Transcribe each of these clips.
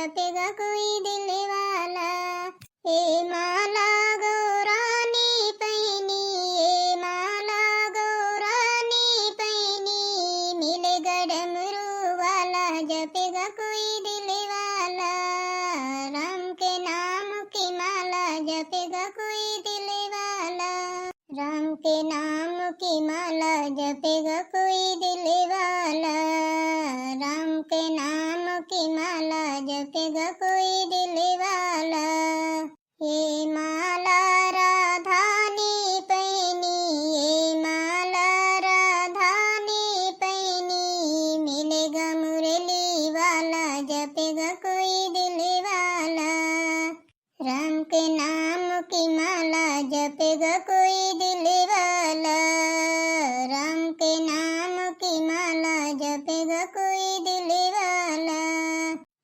जपेगा कोई दिल वाला। ए माला गौरानी पैनी, ए माला गौरानी पैनी, मिलेगा डमरू वाला जपेगा कोई दिल वाला। राम के नाम की माला जपेगा कोई दिल वाला, राम के नाम की माला जपेगा कोई दिल वाला, राम के नाम की माला जपेगा कोई दिल वाला। ये माला राधानी पैनी, ये माला राधानी पैनी, मिलेगा मुरली वाला जपेगा कोई दिल वाला। राम के नाम की माला जपेगा कोई दिल वाला, राम के नाम की माला जपेगा कोई दिल वाला।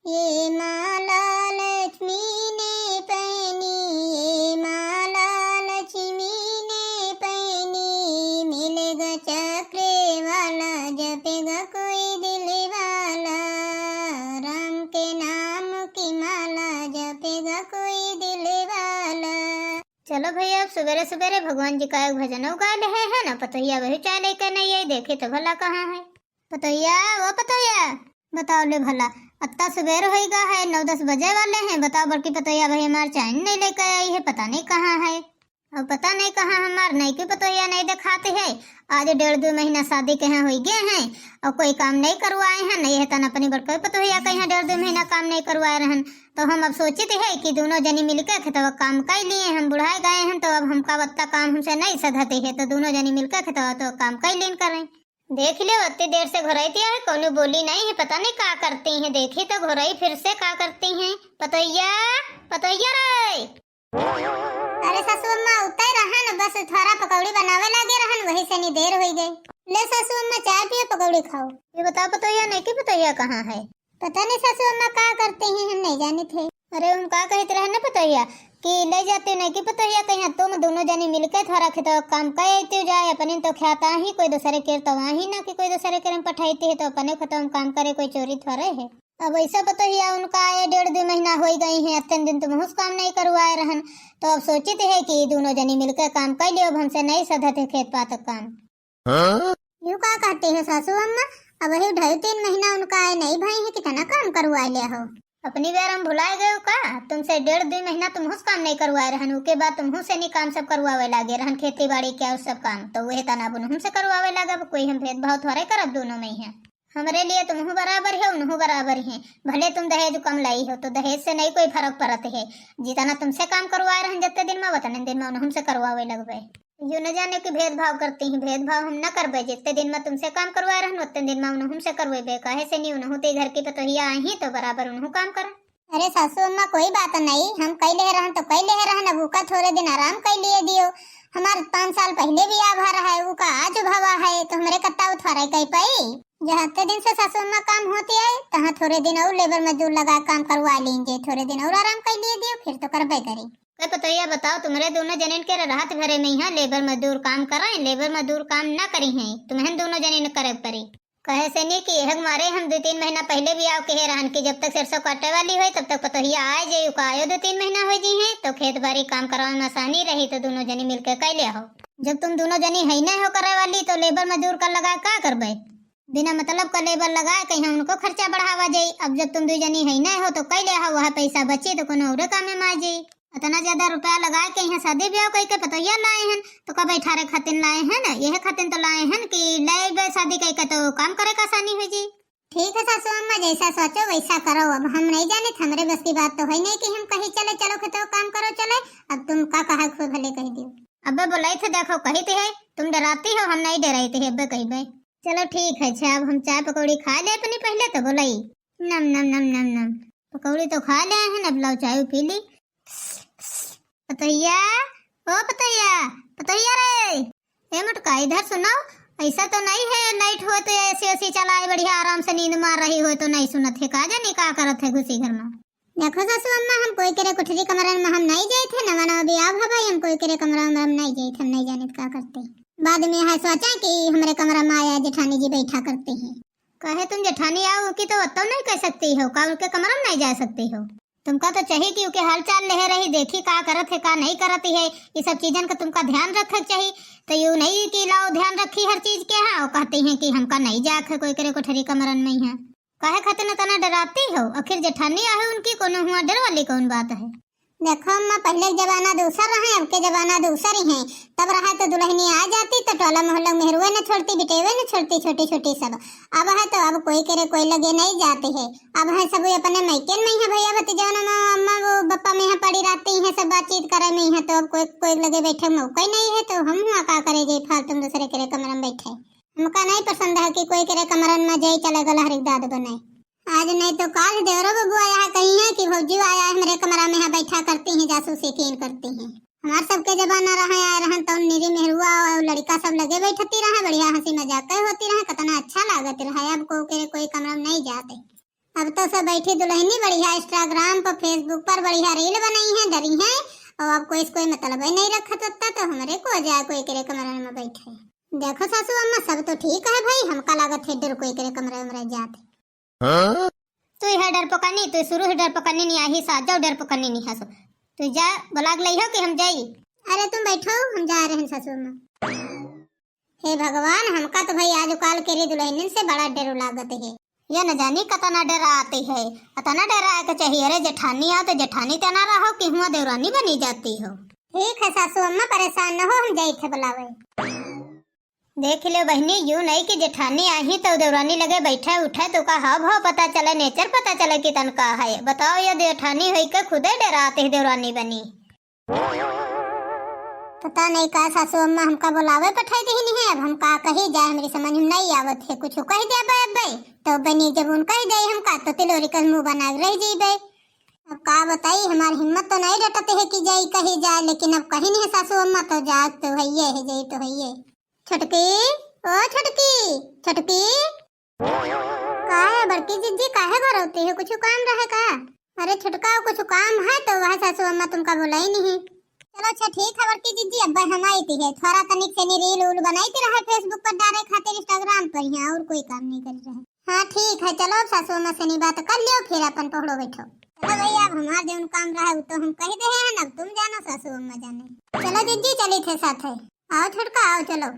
ये माला लक्ष्मी ने पहनी, ये माला लक्ष्मी ने पहनी, मिलेगा चक्र वाला जपेगा कोई दिल वाला। राम के नाम की माला जपेगा कोई दिल वाला। चलो भैया, अब सवेरे सवेरे भगवान जी का एक भजन उगा ले है ना। पतैया वही चाय लेकर नहीं आई, देखे तो भला कहाँ है पतैया। वो पतैया बताओ ले भला, अत्ता सवेर होएगा है, 9-10 बजे वाले हैं। बताओ बल्कि पतैया भाई हमार चाय नहीं लेकर आई है, पता नहीं कहाँ है। अब पता नहीं कहाँ हमार नहीं की पतैया नहीं दिखाते है। आज 1.5-2 महीना शादी के यहाँ हो गए हैं और कोई काम नहीं करवाए हैं। नहीं है तन अपनी बड़का पतैया के यहाँ 1.5-2 महीना काम नहीं करवाए रहन। तो हम अब सोचते है कि दोनों जनी मिलकर खेतवा काम कर लिए। हम बुढ़ाए गए हैं तो अब हमका बत्ता काम हमसे नहीं सधते है, तो दोनों जनी मिलकर खेतवा तो काम कर लीन करें। देख ले इतनी देर से घोराई है, कोनो बोली नहीं है, पता नहीं क्या करती हैं। देखी तो घोराई फिर से क्या करती हैं। पतैया पतैया रे। अरे सासू अम्मा उतर रहन, बस थोड़ा पकौड़ी बनावे लगे रहन, वही से नहीं देर हो गई। ले सासू अम्मा चाय पियो पकौड़ी खाओ। ये बताओ पतैया नहीं कि पतैया कहाँ है। पता नहीं सासू अम्मा क्या करते हैं, हम नहीं जाने थे। अरे हम क्या कहते रहे ना पतैया कि ले जाते नहीं कि पतैया कहीं तुम दोनों जनी मिलकर थोड़ा खेत काम करते जाए। अपने तो खाता ही कोई दूसरे के तो वहाँ ही ना कि कोई दूसरे के पठाती है, तो अपने खत्म काम करे, कोई चोरी थोड़े है। अब ऐसा पतैया उनका 1.5-2 महीना हो गई है, अत्यंत दिन तुम उस काम नहीं करवाए रहन। तो अब सोचते है कि दोनों जनी मिलकर काम कर लियो, अब हमसे नहीं सधते खेत पात काम। यूँ क्या कहते हो सासू अम्मा, अब वही 2.5-3 महीना उनका नहीं भाई है, कितना काम करवा लिया हो। अपनी बार हम भुलाए गए हो का, तुमसे 1.5-2 महीना तुम उस काम नहीं करवाए रहन। उसके बाद तुम से नहीं काम सब करवावे लागे रहन, खेती बाड़ी क्या उस सब काम तो वही तना बुन हमसे करवावे लगा। कोई हम भेदभाव थोड़े करब, दोनों में ही है। हमारे लिए तुम बराबर है, उन्हों बराबर है। भले तुम दहेज कम लाई हो तो दहेज से नहीं कोई फर्क पड़त है। जितना तुमसे काम करवाए रहन जितने दिन में उतने दिन में हमसे करवावे लगवे। यूँ न जाने की भेदभाव करती हैं, भेदभाव हम न करबे। जितने दिन में तुमसे काम करवाए रहन उतने दिन में उन्हों हमसे करवेबे। काहे से नहीं, उन्हों ते घर की पतोहिया आई ही तो बराबर उन्हों काम कर। अरे सासू अम्मा कोई बात नहीं, हम कई ले रहन तो कई ले रहन, अब उका थोड़े दिन आराम कर लिए दियो। हमारे 5 साल पहले भी आ भरा है, उका आज भावा है, तो हमारे कत्ता उठारे कई पाई। जहाँ दिन से सासू अम्मा काम होती है तहाँ थोड़े दिन और लेबर मजदूर लगा काम करवा लेंगे, थोड़े दिन और आराम कर लिए दियो, फिर तो करबे करी। पतैया बताओ, तुम्हारे दोनों जने के राहत भरे में यहाँ लेबर मजदूर काम कराए, लेबर मजदूर काम न करी हैं, तुम्हें दोनों जने न करे परी। कहे से नहीं कि यह मारे हम 2-3 महीना पहले भी आओ कहे रहन कि जब तक सरसों काटे वाली हो तब तक पतोहिया आए जाए। का आयो 2-3 महीना हो जी है तो खेत बाड़ी काम कराने में आसानी रही, तो दोनों जनी मिलकर कर लिया हो। जब तुम दोनों जनी है नहीं हो करे वाली तो लेबर मजदूर का लगा क्या करबे, बिना मतलब का लेबर लगाए कहीं उनको खर्चा बढ़ावा जाये। अब जब तुम 2 जनी है नहीं हो तो कह लिया हो, वह पैसा बचे तो कोनो और काम में आ जाये। इतना ज्यादा रुपया लगाए के यहाँ शादी ब्याह कई के पतैया लाए हैं तो कब 18 खातिन लाए हैं ना, यह खातिन तो लाए हैं कि ले शादी कई के तो काम करे का आसानी हो जी। ठीक है सासू अम्मा, जैसा सोचो वैसा करो। अब हम नहीं जाने, हमारे बस की बात तो है नहीं कि हम कहीं चले चलो खेतो काम करो चले। अब तुम का कहा खुद भले कह दियो। अब बोलाई थे देखो कही थे है, तुम डराती हो, हम नहीं डराई थे। अब कही भाई चलो ठीक है। अच्छा अब हम चाय पकौड़ी खा ले अपनी, पहले तो बोलाई नम नम नम नम नम पकौड़ी तो खा ले हैं, अब लाओ चाय पी ली। पतैया ओ पतैया पतैया रे, ए मुटका इधर सुनाओ। ऐसा तो नहीं है लाइट हो तो ऐसे ऐसे चलाए बढ़िया आराम से नींद मार रही हो तो नहीं सुनत है, का जाने का करत है घुसी घर में। देखो सासू अम्मा, हम कोई करे कोठरी कमरा में हम नहीं गए थे, नवा नवा बियाह हुआ भाई, हम कोई करे कमरा में हम नहीं गए थे, हम नहीं जाने क्या करते। बाद में है सोचा कि हमारे कमरा में आया जेठानी जी बैठा करते हैं। कहे तुम जेठानी आओ की तो तो नहीं कह सकती हो का, उनके कमरे में नहीं जा सकती हो? तुमका तो चाहिए कि उनके हाल चाल ले रही, देखी का करत है का नहीं करती है, ये सब चीजन का तुमका ध्यान रखे चाहिए। तो यूं नहीं कि लाओ ध्यान रखी हर चीज के हाँ, और कहती हैं कि हमका नहीं जाक है कोई करे कोठरी कमरन में है। काहे खातिर तना डराती हो? आखिर जेठानी आहे उनकी कोनो हुआ डर वाली कौन बात है? देखो अम्मा, पहले जमाना दूसरा रहा, अब के जमाना दूसरा ही है। तब रहा तो दुल्हनी आ जाती तो टोला मोहल्ला मेहरुए न छोड़ती, बिटेवे न छोड़ती, छोटी छोटी सब। अब है तो अब कोई करे कोई लगे नहीं जाते है। अब है सब अपने मायके में है, भैया भतीजा अम्मा वो बप्पा में है पड़ी रहती है, सब बातचीत करे में है। तो अब कोई कोई लगे बैठे मौका ही नहीं है, तो हम हुआ का करे जे फालतू दूसरे करे कमरे में बैठे। हमका नहीं पसंद है कि कोई करे कमरन में जाए चले गला हरिक दाद बनाए। आज नहीं तो काल देवरो बबू आया है, कहीं है कि भौजी आया है मेरे कमरा में है बैठा करती हैं, जासूसी कीन करती हैं। हमार सबके जमाना रहा आए रहन तो निरी मेहरुआ और लड़का सब लगे बैठती रहा, बढ़िया हंसी मजाक होती रहा, कितना अच्छा लागत रहा। अब कोई कमरा में नहीं जाते। अब तो सब बैठी दुल्हनी बढ़िया इंस्टाग्राम पर फेसबुक पर बढ़िया रील बनाई है, डरी है, और अब कोई मतलब ही नहीं रखा तो हमारे को जाए कोई करे कमरा में बैठे। देखो सासू अम्मा, सब तो ठीक है भाई, हमका लागत है डर कोई करे कमरे में जाते। तू है डर पकड़नी, तू शुरू से डर पकड़नी नहीं आई, साथ जाओ डर पकड़नी नहीं हंसो। तू जा बुलाग लई हो कि हम जाई? अरे तुम बैठो, हम जा रहे हैं सासू माँ। हे भगवान, हमका तो भाई आज काल के रे दुल्हन से बड़ा डर लागत है। ये न जानी कतना डर आती है, कतना डर आए के चाहिए। अरे जेठानी आओ तो जेठानी तना रहो कि हुआ देवरानी बनी जाती हो। ठीक है सासू अम्मा, परेशान न हो, हम जाई थे बुलावे। देख लो बहनी, यूं नहीं कि जेठानी आई तो देवरानी लगे बैठे उठे तो का हाव भाव पता चले, नेचर पता चले कि तन का है। बताओ ये जेठानी हुई के खुदे डराते है देवरानी बनी। पता नहीं का सासू अम्मा हमका बुलावे पठाई दी नहीं है। अब हम का कही जाए, मेरी समझ में नहीं आवत है। कुछ कह दे बे तो बनी जब उन कह दे हमका तो तिलोरी का मुंह बना रह जाई। अब का बताई, हमारी हिम्मत तो नहीं रटते है कि जाई कही जाए, लेकिन अब कहीं नहीं है सासू अम्मा, तो जा तो है जाई तो है। छटकी, ओ छटकी, छटकी का है बड़की जिज्जी, काहे घर होती है? कुछ काम रहे का? अरे छटका कुछ काम है तो वह सासू अम्मा तुमका बोला ही नहीं। चलो अच्छा ठीक है बड़की जिज्जी, अब हम आई थी है थोड़ा तनिक से रील उल बनाई थी रहा फेसबुक पर डाले खातिर, इंस्टाग्राम पर ही, और कोई काम नहीं कर रहे। हाँ ठीक है, चलो सासू अम्मा से नहीं बात कर लियो, फिर अपन पढ़ो बैठो। चलो भैया, अब हमारा जो काम रहा है तो हम कह दे हैं, अब तुम जानो सासू अम्मा जाने। चलो जिज्जी चली थे साथ है, आओ छटका आओ चलो।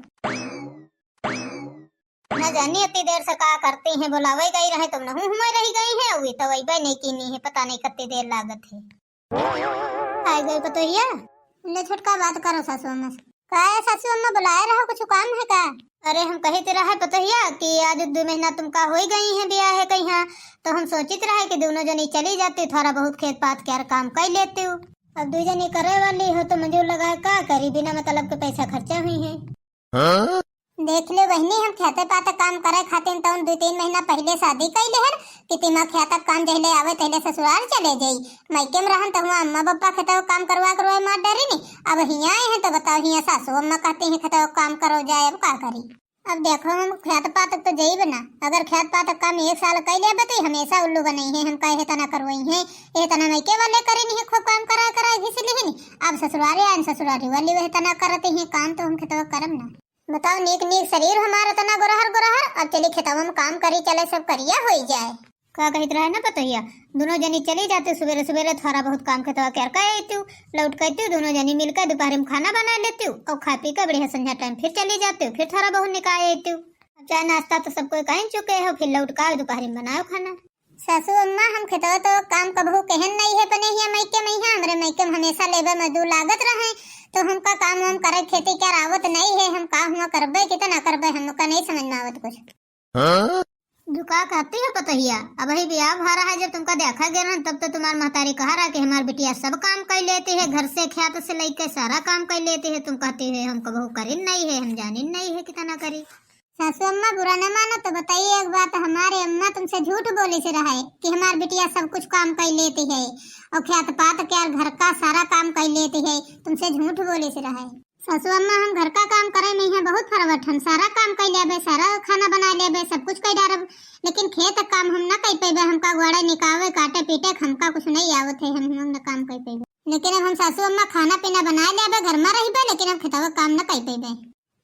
न जानी इतनी देर से का करती हैं, बुलावे गई रहे तुम न हूँ रही गई है, वही तो वही नहीं की नहीं है, पता नहीं कितनी देर लागत है। आ गई पतोहिया, ले छटका बात करो सासू अम्मा से। का है सासू अम्मा, बुलाए रहो, कुछ काम है का? अरे हम कहे ते रहे पतोहिया कि आज 2 महीना तुमका हो गई है ब्याह है कहीं, तो हम सोचित रहे कि दोनों जनी चली जाती, थोड़ा बहुत खेत पात के काम कर लेते हो। अब 2 जनी करे वाली हो तो मजूर लगा का करी, बिना मतलब के पैसा खर्चा हुई है। देख ले बहनी, हम खेते पाते काम करे खातिर तो 2-3 महीना पहले शादी कैले हन कि तिमा खेत काम जहले आवे तहले ससुराल चले जाई। मायके में रहन तो हुआ अम्मा बप्पा खेत काम करवा मार डरी नहीं। अब हियाँ आए हैं तो बताओ, हियाँ सासू अम्मा कहती हैं खेत काम करो जाए, अब का करी? अब देखो हम खेत पात तो जाई बना, अगर खेत पात काम 1 साल कैले बताई, हमेशा उल्लू बनाई है, हम कहे तना करवाई है, ये तना मायके वाले करे नहीं खूब काम करा घिसली नहीं। अब ससुरारे आए, ससुरारी वाली वह तना करते हैं काम, तो हम खेत करम ना। बताओ, नीक शरीर हमारा तना गोरहर, अब चली खेतवा में काम करी चले, सब करिया हो जाए। का कहत रहे ना पतोहिया, दोनों जनी चली जाते सवेरे सवेरे, थोड़ा बहुत काम खेतवा कर लौट करती, दोनों जनी मिलकर दोपहर में खाना बना लेती और खा पी कर बढ़िया संध्या टाइम फिर चली जाती, फिर थोड़ा बहुत निकाल आती। चाय नाश्ता तो सबको कहीं चुके हो, फिर लौट कर दोपहर में बनाओ खाना। सासू अम्मा, हम खेतवा तो काम कबहू कहन नहीं है, पने हिया मायके में ही हमरे मायके में हमेशा लेबर मजदूर लागत रहे, तो हमका काम हम करे खेती क्या आवत नहीं है। हम का हुआ करबे कितना करबे, हमका नहीं समझ में आवत कुछ। दुका कहती है पतोहिया, अब ही ब्याह भा रहा है, जब तुमका देखा गया ना तब तो तुम्हार महतारी कहा रहा कि हमार बिटिया सब काम कर लेती है, घर से खेत से लेकर सारा काम कर लेती है। तुम कहती है हम कबहू करीन नहीं है, हम जानिन नहीं है कितना करी। सासू अम्मा बुरा न मानो तो बताइए एक बात, हमारे अम्मा तुमसे झूठ बोली से रहा है कि हमारी बिटिया सब कुछ काम कर लेती है और खेत पात के घर का सारा काम कर लेती है, तुमसे झूठ बोली से रहा है। सासू अम्मा, हम घर का काम करे नहीं है बहुत फरवट, हम सारा काम कर लेबे, सारा खाना बना लेबे, सब कुछ कर डारब, लेकिन खेत काम हम न कर पेबे। हमका गोड़ा निकावे काटे पीटे हमका कुछ नहीं आवत है, हम न काम कर पेबे। लेकिन अब हम सासू अम्मा खाना पीना बना लेबे, घर में रहिबे, लेकिन हम खेतवा काम न कर पेबे।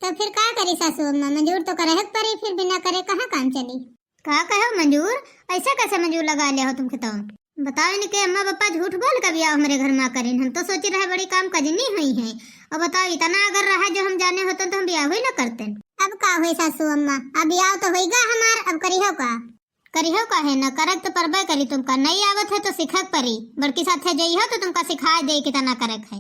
तो फिर क्या करी सासू अम्मा, मंजूर तो करे परी, फिर बिना करे कहाँ काम चली। का कहो मंजूर, ऐसा कैसे मंजूर लगा लिया हो तुम खिताब? बताओ इनके अम्मा पापा झूठ बोल कर बियाह हमारे घर में करें, हम तो सोच रहे बड़ी काम कजनी हुई है। और बताओ इतना अगर रहा जो हम जाने होते तो हम बियाह ही ना करते। अब का हुई सासू अम्मा, अब बियाह तो होगा हमार, अब करिहो का है ना करक तो परबे करी, तुमका नहीं आवत है तो सिखक परी, बड़की साथे जइहो तो तुमका सिखा दे कितना करक है।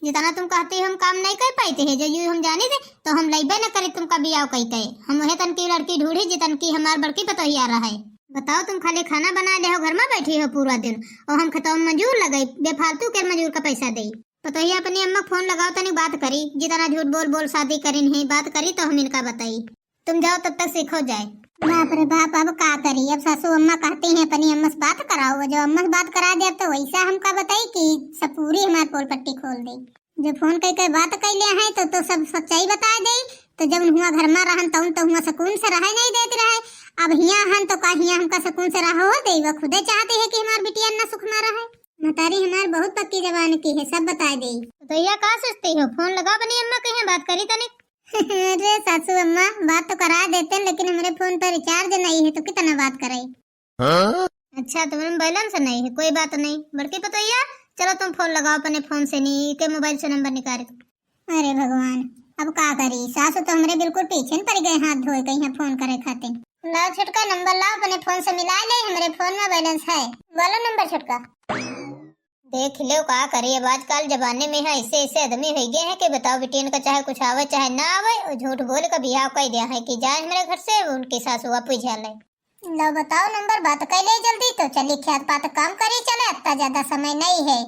जितना तुम कहती हो हम काम नहीं कर पाते हैं, जो यू हम जाने थे तो हम लइबे न करे तुमका बियाह कहते। हम वह तन की लड़की ढूंढी जितन की हमार बड़की पतोही आ रहा है। बताओ तुम खाली खाना बना ले हो, घर में बैठी हो पूरा दिन और हम खतौन मंजूर लगाई, बेफालतू के मंजूर का पैसा दे। पतोही अपनी अम्मा फोन लगाओ तनी बात करी, जितना झूठ बोल बोल शादी करी नहीं बात करी तो हम इनका बताई। तुम जाओ तब तक सीखो जाए। बाप रे बाप, अब का करी, अब सासू अम्मा कहती हैं अपनी अम्मा से बात कराओ, जो अम्मा से बात करा दे तो वैसा हमका बताई कि सब पूरी हमार पोल पट्टी खोल दे। जो फोन कई बात कैले हैं तो सब सच्चाई बता दे, तो जब हुआ घर में रहन तो हुआ सुकून से रह नहीं देते रहे। अब हिया हन तो का हिया हमका सुकून से रहो दे, वो खुदे चाहते है कि हमार बिटिया ना सुख में रहे। मतारी हमार बहुत पक्की जबान की है, सब बता दे। तो यह का सोचती हो, फोन लगा अपनी अम्मा के बात करी तनिक। अरे सासू अम्मा बात तो करा देते हैं, लेकिन हमारे फोन पर रिचार्ज नहीं है तो कितना बात करे। अच्छा तुम्हारे बैलेंस नहीं है, कोई बात नहीं बड़की पतोहिया, चलो तुम फोन लगाओ अपने फोन से, नहीं के मोबाइल से नंबर निकाले। अरे भगवान, अब का करी, सासू तो हमारे बिल्कुल पीछे पड़ गए हाथ धोए कहीं फोन करे खातिर। लाओ छुटका नंबर लाओ, अपने फोन से मिला ले, हमारे फोन में बैलेंस है, बोलो नंबर छुटका। देख लो का करे, अब आजकल जमाने में है ऐसे ऐसे आदमी हो गए हैं कि बताओ बेटियन का चाहे कुछ आवे चाहे ना आवे, और झूठ बोल कर बियाह कर दिया है कि जाए हमारे घर से उनकी सासू आप पूछा ले। लो बताओ नंबर बात कर ले जल्दी, तो चली ख्यात पात काम करी चले, इतना ज्यादा समय नहीं है।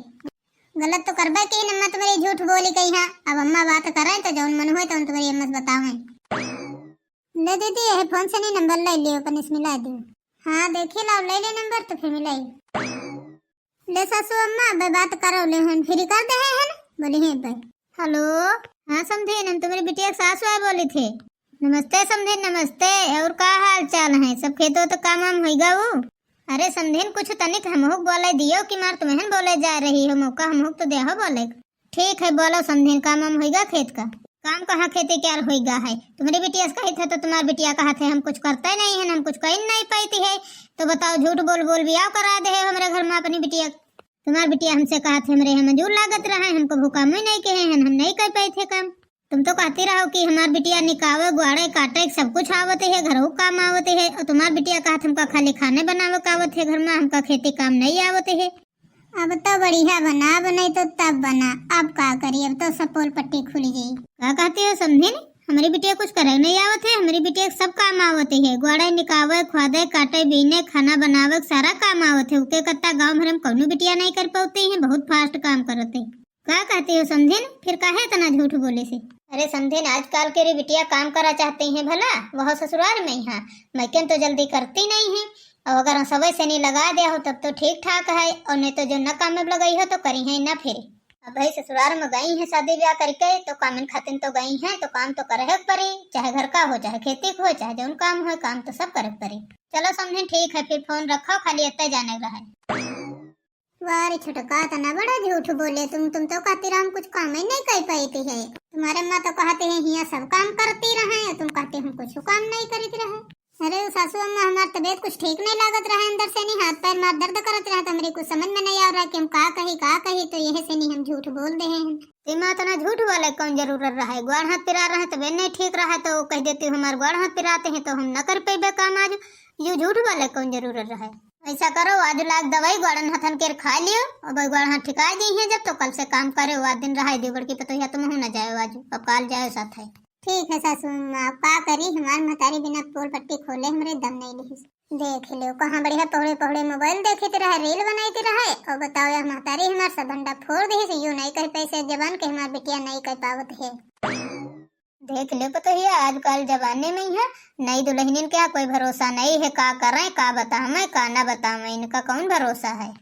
गलत तो करबा की नम्मा तुम्हारी झूठ बोली कही है। अब अम्मा बात करे तो जौन मन हुए तो तुम्हारी अम्मा से बतावे। ले दीदी यह फोन से नहीं नंबर ले लियो, अपन इसमें ला दो। हाँ देखी लो, ले ले नंबर तो फिर मिलाई। ले सासू अम्मा बे बात करो ले, हम फ्री कर दे हैं बोली है बे। हेलो हाँ समझे, हम तुम्हारी बिटिया सासू है बोली थे। नमस्ते समझे नमस्ते, और का हाल चाल है, सब खेतों तो काम वाम होगा वो। अरे समझेन कुछ तनिक हमहुक बोले दियो कि मार तुम्हें बोले जा रही हो, मौका हमहुक तो देहो बोले। ठीक है बोलो समझेन, काम वाम होगा खेत का? काम कहाँ खेती क्या होगा है, तुम्हारी बिटिया से कही थे तो तुम्हारी बिटिया कहा थे हम कुछ करते नहीं है, हम कुछ कह नहीं पाती है, तो बताओ झूठ बोल बोल बियाह करा दे हमारे घर में अपनी बिटिया। तुम्हारी बिटिया हमसे कहा थे हमारे यहाँ मंजूर लागत रहा है, हमको भूखा मुँह नहीं कहे हैं, हम नहीं कर पाए थे काम। तुम तो कहती रहो कि हमारी बिटिया निकावे गुआड़े काटे सब कुछ आवते है, घरों काम आवते है, और तुम्हारी बिटिया कहा हमका खाली खाने बनावे का आवत है घर में, हमका खेती काम नहीं आवते है। अब तो बढ़िया बना, बने तो तब बना, अब का करी, अब तो सब पोल पट्टी खुली गई। क्या कहती हो समझे, हमारी बिटिया कुछ करे नहीं आवत है, हमारी बिटिया सब काम आवते है, गुआड़े निकावे खुआदे काटे बीने खाना बनावे सारा काम आवत है। उके कत्ता गाँव भर में कौनो बिटिया नहीं कर पाते है, बहुत फास्ट काम करते। क्या कहती हो समझेन, फिर काहे इतना झूठ बोले से? अरे समझेन आजकल के रे बिटिया काम करा चाहते हैं भला, वह ससुराल में यहाँ मैकेन तो जल्दी करती नहीं है, और अगर हम समय से नहीं लगा दिया हो तब तो ठीक ठाक है, और नहीं तो जो न काम में लगाई हो तो करी है ना फिर। अब भाई ससुराल में गई है शादी ब्याह करके तो कामन खातिन तो गई है, तो काम तो करे पड़ी, चाहे घर का हो चाहे खेती का हो चाहे जो काम हो, काम तो सब करे पड़ी। चलो समझे ठीक है, फिर फोन रखो, खाली इतना जाने रहा। वारे छुटका तना बड़ा झूठ बोले तुम तो कहती रहो हम कुछ काम ही नहीं कर पाती है, तुम्हारे माँ तो कहते हैं हिया सब काम करती रहे, तुम कहते हम कुछ काम नहीं करती रहे। अरे सासू अम्मा हमारी तबीयत कुछ ठीक नहीं लागत रहा, अंदर से नहीं हाथ पैर मार दर्द करत रहा, तो मेरे कुछ समझ में नहीं आ रहा कि हम का कही, तो यह से नहीं हम झूठ बोल दे हैं। माँ तना झूठ बोले कौन जरूरत रहा है, गुआड़ हाथ पिरा रहे तबीयत नहीं ठीक रहा तो कह देती हूँ हमारे गुआड़ हाथ पिराते हैं तो हम न कर पाए काम, आज यू झूठ बोले कौन जरूरत रहा है। ऐसा करो आज लाख दवाई गुआड़न हथन के खा लियो, और भाई गुआड़ हाथ ठिका दी है जब, तो कल से काम करे, आज दिन रहा दे बड़की पतोहिया तुम हो न जाए आज, अब काल जाए साथ है। ठीक है सासू माँ, का करी हमारे महतारी बिना पोल पट्टी खोले हमारे दम नहीं ली। देख लो कहाँ बढ़िया पौड़े पौड़े मोबाइल देखते रहे, रील बनाते रहे, और बताओ यार महतारी हमारे सब भंडा फोड़ दी से, यूं नहीं कह पैसे जबान के हमारी बिटिया नहीं कह पावत है। देख लो पतोहिया आजकल जमाने में है नई दुल्हनिन क्या कोई भरोसा नहीं है, का करें का बतावे का ना बतावे, इनका कौन भरोसा है।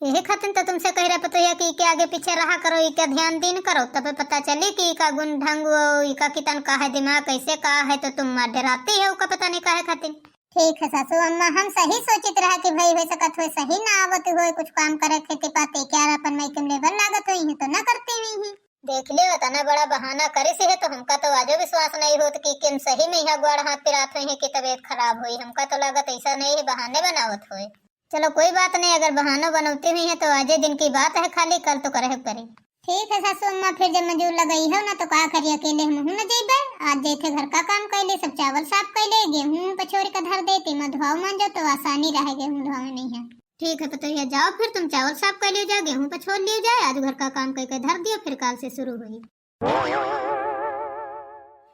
यही खातिर तो तुमसे कह रहा पतोहिया कि के आगे पीछे रहा करो, इका ध्यान दिन करो, तब पता चले कि इका गुण ढंग इका कितन का है, दिमाग कैसे का है, तो तुम डराती है उका पता नहीं का है खातिर। ठीक है सासू अम्मा, हम सही सोचित रहा कि भाई हो सकत हो सही ना आवत हो कुछ काम करे खेती पाते क्या अपन में लेबर लागत हुई है तो ना करते नहीं है। देख ले तना बड़ा बहाना करे से है तो हमका तो आजो विश्वास नहीं होत कि किन सही में यहाँ गोड़ हाथ पिरात हुई है कि तबीयत खराब हुई। हमका तो लागत ऐसा नहीं है बहाने बनावत हुए। चलो कोई बात नहीं, अगर बहाना बनौती हुई है तो आजे दिन की बात है, खाली कल तो करे करे। ठीक है सासू अम्मा, फिर जब मंजूर लगाई है ना तो का करिए, अकेले हम न जेबे। आज जैसे घर का काम कैले, सब चावल साफ कैले, गेहूं पछोरी का धर देती मैं धोआ मान जाओ तो आसानी रहे, गेहूं धोआ नहीं है। ठीक है पतोहिया, जाओ फिर तुम चावल साफ कर लियो जाए, गेहूं पछोर लियो जाए, आज घर का काम करके धर दियो, फिर काल से शुरू हुई।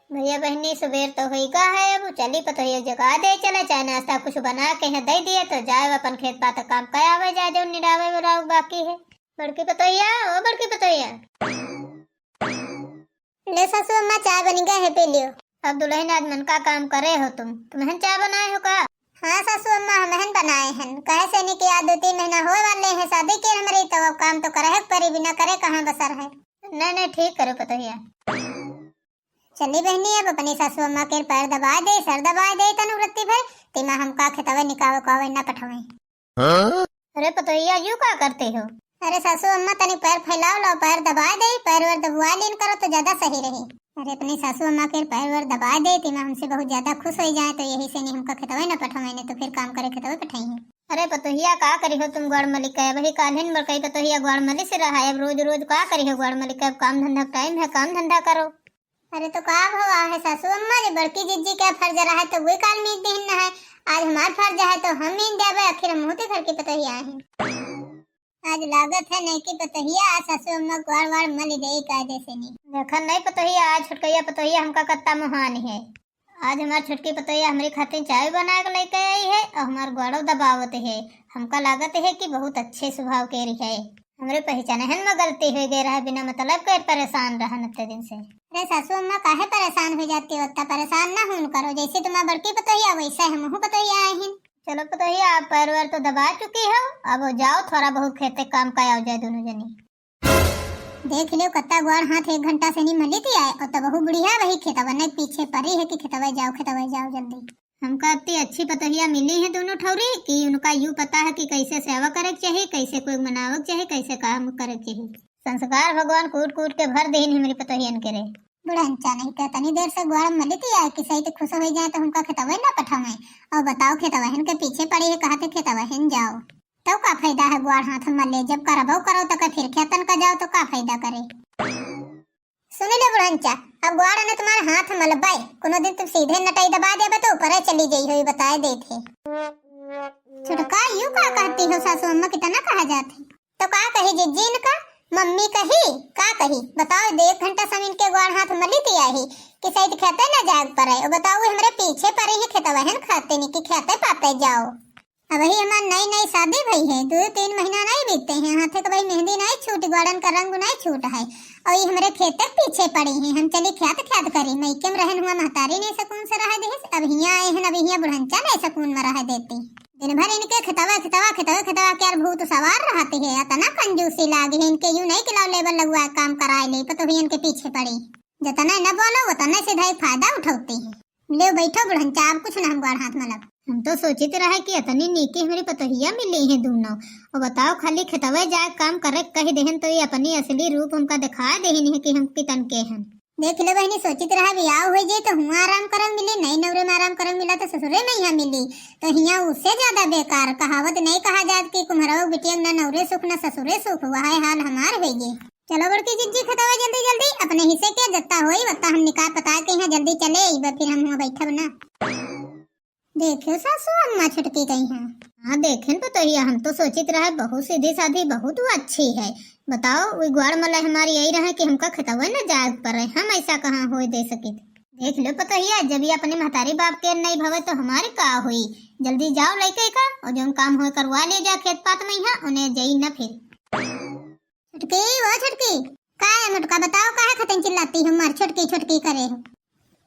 भैया बहनी सुबेर तो हुई का है, अब चली पतोहिया जगा दे, चले चाय नाश्ता कुछ बना के है दे दिए तो जाए अपन खेत पात काम कर आवे जाए, जो निरावे उराव बाकी है। बड़की पतोहिया, ओ बड़की पतोहिया, ले सासू अम्मा चाय बन गया है, पी लियो। अब दुल्हन आज मन का काम करे हो तुम्हें चाय बनाए हो का? हाँ सासू अम्मा हमहन बनाए हैं, कहे से नहीं कि आज 2-3 महीना होए वाले हैं शादी के हमारी, तो अब काम तो करे परी, बिना करे कहाँ बसर है। नहीं ठीक करो पतोहिया। चली बहनी अब अपनी सासू अम्मा के पैर दबा दे, सर दबा दे तनुवृत्ति भाई, तिमा हम का खेतवे निकावे कावे न पठवे। अरे पतोहिया यू का करते हो? अरे सासू अम्मा तनी पैर फैलाओ लो, पैर दबा दे, पैर वर दबवा लेन करो तो ज्यादा सही रही। अरे अपनी सासू अम्मा के पैर वर दबा दे, तिमा हमसे बहुत ज्यादा खुश हो जाए, तो यही से नहीं हमका खेतवे न पठवे, ने तो फिर काम करे खेतवे पठाई है। अरे पतोहिया का करी हो तुम, गौड़ मलिक है वही काल्हिन बड़कई पतोहिया गौड़ मली से रहा है, अब रोज रोज का करी हो गौड़ मलिक, अब काम धंधा टाइम है, काम धंधा करो। अरे तो का भवा है सासू अम्मा, जब बड़की जिज्जी का फर्ज रहा है तो वही काल मीत दिन न है, आज हमार फर्ज है तो हम मीन देवे, आखिर हम होते घर की पतोहिया है। आज लागत है नहीं कि पतोहिया आज सासू अम्मा ग्वार वार मली दे कायदे से नहीं देखा नहीं पतोहिया, आज छुटकैया पतोहिया हमका कत्ता महान है। आज हमार छुटकी पतोहिया हमारी खातिर चाय बना के लेके आई है और हमार ग्वाड़ो दबावत है, हमका लागत है कि बहुत अच्छे स्वभाव के रही है, हमारे पहचान है में गलती हो गई रहा, बिना मतलब के परेशान रहा नत्ते दिन से। अरे सासू अम्मा काहे परेशान हो जाती हो, उतना परेशान ना होन करो, जैसे तुम्हारा बड़की पतोहिया वैसा हम पतोहिया आए हैं। चलो पतोहिया आप पैर वर तो दबा चुकी हो, अब जाओ थोड़ा बहुत खेते काम का आओ जाए दोनों जनी। देख लियो कत्ता गुआर हाथ 1 घंटा से नहीं मली थी आए, और तब बहु बुढ़िया वही खेतवा नहीं पीछे पड़ी है कि खेतवा जाओ जल्दी। हमका इतनी अच्छी पतोहिया मिली है दोनों ठौरी कि उनका यूँ पता है कि कैसे सेवा करे चाहिए, कैसे कोई मनावक चाहिए, कैसे काम करे चाहिए। संस्कार भगवान कूट कूट के भर दे हमारी पतोहियन के रे। बुढ़ंचा नहीं कहता तनी देर से गुआर मली थी आए कि सही तो खुश हो जाए तो हमका खेतवा ना पठावे, और बताओ खेतवा के पीछे पड़ी है, कहा थे खेतवा जाओ तो का फायदा है, गुआर हाथ मले जब करबो करो तो फिर खेतन का जाओ तो का फायदा करे। सुन ले बुढ़ंचा, अब गुआर ने तुम्हारे हाथ मलबाई, कोनो दिन तुम सीधे नटाई दबा देबे तो ऊपर चली गई हो, बताए दे थे। छुटका यू का कहती हो सासू अम्मा, कितना कहा जाते तो का कही जिज्जी का मम्मी कही का कही, बताओ 1 घंटा समीन के गुआर हाथ मली थी आई कि सही खेते न जाग पर है, बताओ हमारे पीछे पड़े है खेतवा है खाते नहीं कि खेते पाते जाओ। अब ही हमार नई शादी भई है, 2-3 महीना नहीं बीतते हैं, हाथे का भाई मेहंदी नहीं छूट, गार्डन का रंग नहीं छूट है, और ये हमारे खेत तक पीछे पड़ी हैं, हम चली ख्यात करी मैके में रहन हुआ महतारी नहीं सकून से रह दे, अब हिया आए हैं, अब हिया बुढ़ंचा नहीं सकून में रह देती, दिन भर इनके खतवा क्या भूत सवार रहती है, इतना कंजूसी लागी है इनके, यूं नहीं कि लाओ लेबर लगवा काम कराए ले, तो भी इनके पीछे पड़ी, जितना न बोलो उतना सीधा फायदा उठाती है। ले बैठो बुढ़ंचा, आप कुछ ना हम गाड़ हाथ मतलब, हम तो सोचित रहे कि इतनी नीकी हमारी पतोहिया मिली है दोनों, और बताओ खाली खेतवे जाए काम करे कह देहन तो ये अपनी असली रूप हमका दिखा देहन है कि हम कितन के हैं। देख ले बहनी, सोचित रहा ब्याह हो जाए तो हुआ आराम करम मिली, नई नवरे में आराम करम मिला तो ससुरे में यहाँ मिली, तो यहाँ उससे ज्यादा बेकार। कहावत नहीं कहा जात कि कुम्हारो बिटिया न नवरे सुख न ससुरे सुख, वह हाल हमार होइए। चलो बड़की जिज्जी खतवा जल्दी जल्दी, अपने हिस्से के जत्ता होई वत्ता हम निकाह पता के यहाँ जल्दी चले, फिर हम वहाँ बैठब ना। देखो सासू अम्मा छुटकी गई हैं। हाँ देखें पतोहिया, हम तो सोचित रहे बहुत सीधी साधी बहुत अच्छी है, बताओ वो ग्वार मलाई हमारी यही रहा कि हमका खतवा न जाग पर, हम ऐसा कहाँ हो दे सके। देख लो पतोहिया, जब ये अपने महतारी बाप के नहीं भवे तो हमारे का हुई, जल्दी जाओ लइके का, और जो काम हो करवा ले जा खेत पात में यहाँ, उन्हें जई न फिर। छुटकी वो छुटकी का है मुटका, बताओ काहे खतन चिल्लाती हो, मार छुटकी करे हो,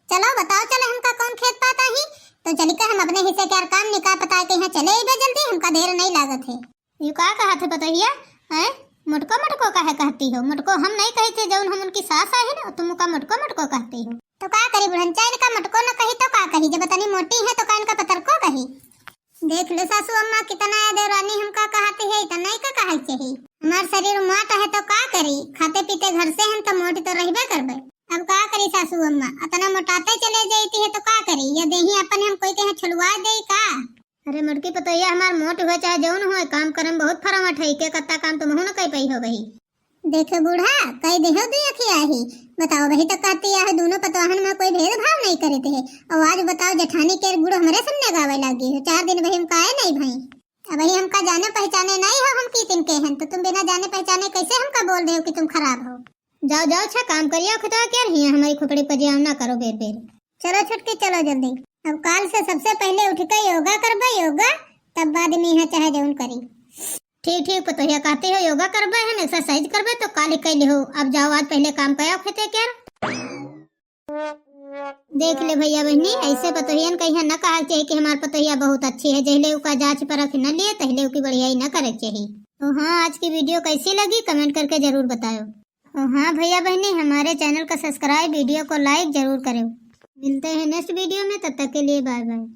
चलो बताओ चले हमका कौन खेत पाता ही, तो चली का हम अपने हिस्से के काम निकाह पता के यहाँ चले जल्दी, हमका देर नहीं लागत है। यू का कहा थे पतोहिया, हैं मुटको काहे कहती हो, मुटको हम नहीं कही थे जौन हम उनकी सास आई ना, तुम का मुटको कहती हो, तो का करी बुढ़ंचा, इनका मुटको न कही तो का कही, जब इतनी मोटी है तो का इनका पतर को कही। देख लो सासू अम्मा कितना देवरानी हमका कहती है, इतना ही का कहे चाहिए, हमार हमार शरीर मोटा है तो का करी, खाते पीते घर से हम तो मोटी तो रहबे करबे। अब का करी सासू अम्मा, अतना मोटाते चले जाती है तो का करी, या देही अपन हम कोई कहे छुलवा दे का। अरे मुर्गी पतैया हमार मोट हुए चाहे जौन हुए, काम करम बहुत फरामट है, के कत्ता काम तो महू न कई पई हो गई। देखे बूढ़ा कई देहो दुई अखिया ही, बताओ वही तो कहती है दोनों पतवाहन में कोई भेदभाव नहीं करते है। और आज बताओ जेठानी के गुड़ हमारे सामने गावे लगी है, 4 दिन वही हम काहे नहीं भाई। अब वही हमका जाने पहचाने नहीं हो, हम की तिन के हैं तो तुम बिना जाने पहचाने कैसे हमका बोल रहे हो कि तुम खराब हो। जाओ जाओ अच्छा काम करिए, खुदा क्या रही है हमारी खोपड़ी पर जियाम ना करो बेर बेर। चलो छुटकी चलो जल्दी, अब काल से सबसे पहले उठ के योगा करबे, योगा तब बाद में यहाँ चाहे जौन करी। ठीक ठीक पतोहिया कहते हो योगा करबे है, एक्सरसाइज करबे तो काल कैले हो। अब जाओ आज पहले काम कया खेते क्या। देख ले भैया बहनी, ऐसे पतोहियन कहिया न कहा चाहिए कि हमार पतोहिया बहुत अच्छी है, जहले का जांच परख न लिए तहले की बढ़ियाई न करे चाहिए। तो हाँ, आज की वीडियो कैसी लगी कमेंट करके जरूर बताओ। और हाँ भैया बहनी, हमारे चैनल को सब्सक्राइब, वीडियो को लाइक जरूर करें। मिलते हैं नेक्स्ट वीडियो में, तब तक के लिए बाय बाय।